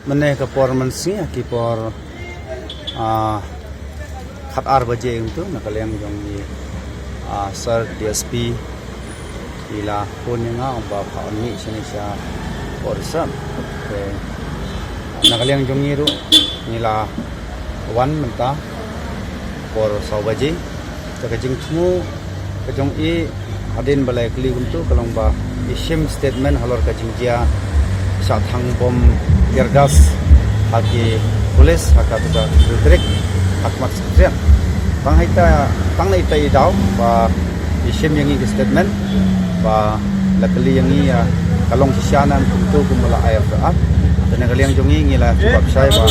Meneh ke por mensi ki por khat 8 baje itu nakaliang jong ni sir DSP ila pun nga ba pa ni sini sia por sam nakaliang jong ni ru nila wan menta por 6 baje ka jing thu ka jong i adin balai kli untuk kalong ba isim statement halor ka jing dia sa thang bom tirgas haki polis haka tuga direct hakmat sekretariat bang haita idau ba isim yang ini statement ba lakali yang ini kalong sisianan kumtu kumala IFR dan nakali yang jongi ngila sebab saya ba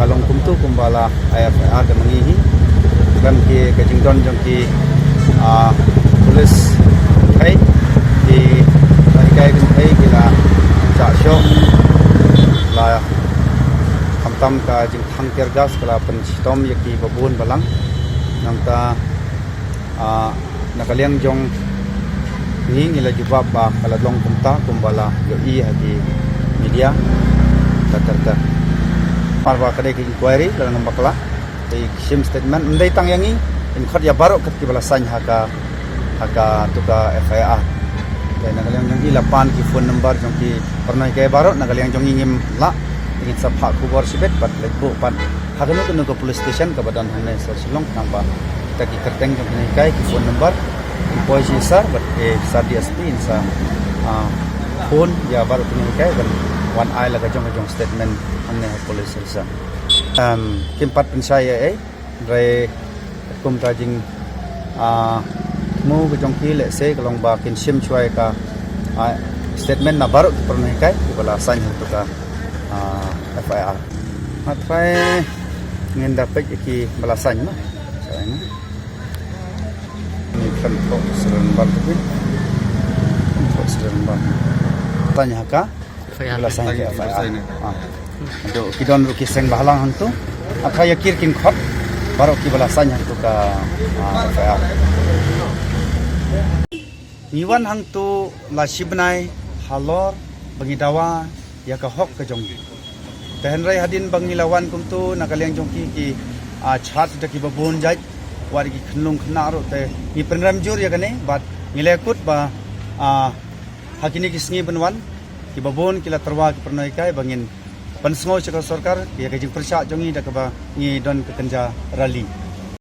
kalong kumtu kumbala IFR dan mengihi kan ki kajingdon jongki polis kai di kai kai gila cha syok la tam ka jing thang tirgas kala pen sitom yaki babun balang nangta nakaliang jong ni ngila jubab ba kala long kumta kumbala yo i hadi media tatarta parwa kade ki inquiry kala ngambakla di sim statement ndai tang yangi in khot ya barok kat ki bala sany haka tuka FIR dan nakaliang jong i lapan ki phone number jong ki pernah ke barok nakaliang jong ngim la ingin sabha kubor sibet pat lekbo pat hagano to nugo police station ka badan hane sa silong namba kita ki kerteng jong ni kai ki phone number poisi sar bat sa DSP insa phone ya baru ni kai ban one eye laga jong statement hane police sa kimpat pensaya dre kum tajing mu ke jong ki le se kalong ba kin sim chwai ka statement na baru pernah kai ki bala san to ka FIR matpai ngin dapat iki balasan mah sayang ini kan kok serembar tu kok serembar tanya ka balasan ke FIR untuk kidon ruki seng bahalang hantu apa yakir kin khot baru ki balasan hantu ka FIR iwan hantu la sibnai halor bagi dawa ya ka hok ke jonggi tehenrai hadin bangilawan kumtu nakaliang jongki ki chat de ki babon jaj wari ki khnlung khnaro te ni penram jur ya kane bat ngilekut ba hakini ki sngi benwan ki babon kila terwa ki pernai kai bangin pensngo chaka sarkar ya ka jing persya jongi da ka ba ni don ke kenja rally